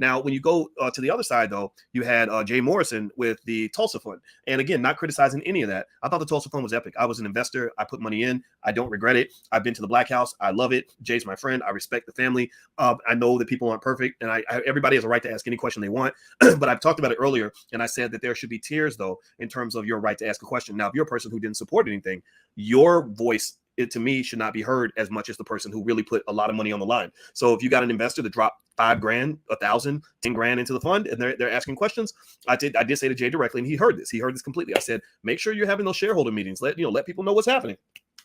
Now, when you go to the other side, though, you had Jay Morrison with the Tulsa Fund. And again, not criticizing any of that. I thought the Tulsa Fund was epic. I was an investor. I put money in. I don't regret it. I've been to the Black House. I love it. Jay's my friend. I respect the family. I know that people aren't perfect, and everybody has a right to ask any question they want. But I've talked about it earlier, and I said that there should be tiers, though, in terms of your right to ask a question. Now, if you're a person who didn't support anything, your voice, to me, should not be heard as much as the person who really put a lot of money on the line. So if you got an investor that dropped $5,000, $1,000, $10,000 into the fund, and they're asking questions, I did say to Jay directly, and he heard this completely. I said, make sure you're having those shareholder meetings. Let people know what's happening.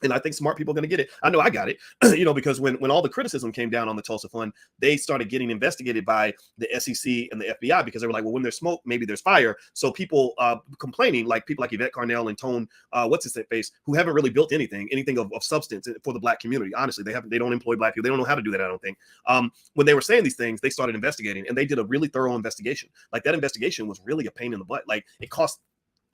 And I think smart people are going to get it. I know I got it, because when all the criticism came down on the Tulsa Fund, they started getting investigated by the SEC and the FBI, because they were like, well, when there's smoke, maybe there's fire. So people complaining, like people like Yvette Carnell and Tone, what's his face, who haven't really built anything of substance for the Black community. Honestly, they don't employ Black people. They don't know how to do that, I don't think. When they were saying these things, they started investigating, and they did a really thorough investigation. Like, that investigation was really a pain in the butt. Like, it cost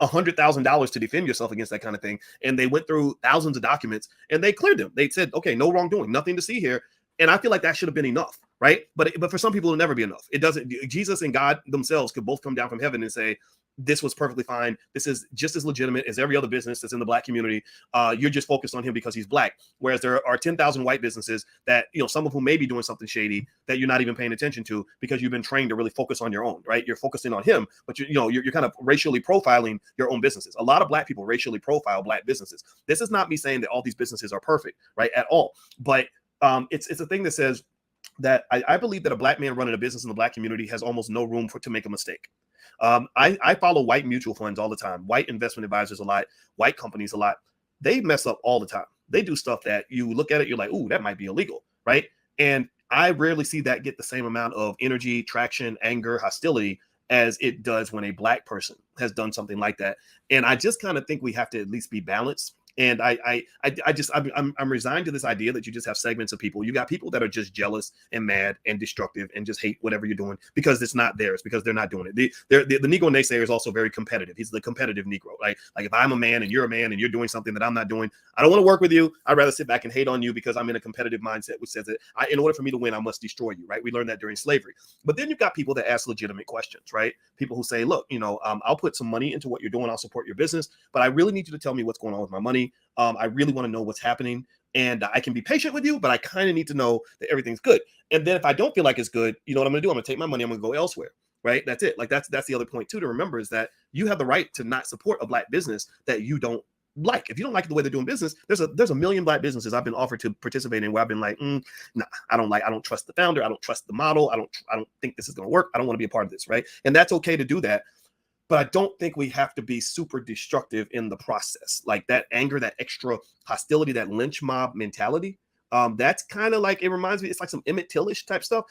$100,000 to defend yourself against that kind of thing. And they went through thousands of documents and they cleared them. They said, okay, no wrongdoing, nothing to see here. And I feel like that should have been enough, right? But for some people, it'll never be enough. It doesn't. Jesus and God themselves could both come down from heaven and say, this was perfectly fine. This is just as legitimate as every other business that's in the Black community. You're just focused on him because he's Black. Whereas there are 10,000 white businesses that, some of whom may be doing something shady that you're not even paying attention to, because you've been trained to really focus on your own, right? You're focusing on him, but you're kind of racially profiling your own businesses. A lot of Black people racially profile Black businesses. This is not me saying that all these businesses are perfect, right? At all. But it's a thing that says that I believe that a Black man running a business in the Black community has almost no room to make a mistake. I follow white mutual funds all the time, white investment advisors a lot, white companies a lot. They mess up all the time. They do stuff that you look at it, you're like, ooh, that might be illegal, right? And I rarely see that get the same amount of energy, traction, anger, hostility as it does when a Black person has done something like that. And I just kind of think we have to at least be balanced. And I'm resigned to this idea that you just have segments of people. You got people that are just jealous and mad and destructive and just hate whatever you're doing because it's not theirs, because they're not doing it. The Negro naysayer is also very competitive. He's the competitive Negro, right? Like, if I'm a man and you're a man and you're doing something that I'm not doing, I don't want to work with you. I'd rather sit back and hate on you because I'm in a competitive mindset, which says that in order for me to win, I must destroy you, right? We learned that during slavery. But then you've got people that ask legitimate questions, right? People who say, look, I'll put some money into what you're doing. I'll support your business, but I really need you to tell me what's going on with my money. I really want to know what's happening, and I can be patient with you, but I kind of need to know that everything's good. And then if I don't feel like it's good, you know what I'm going to do? I'm going to take my money. I'm going to go elsewhere, right? That's it. Like, that's the other point too to remember, is that you have the right to not support a Black business that you don't like. If you don't like the way they're doing business, there's a million Black businesses I've been offered to participate in where I've been like, nah, I don't trust the founder. I don't trust the model. I don't think this is going to work. I don't want to be a part of this, right? And that's okay to do that. But I don't think we have to be super destructive in the process. Like, that anger, that extra hostility, that lynch mob mentality. That's kind of like, it reminds me, it's like some Emmett Till-ish type stuff.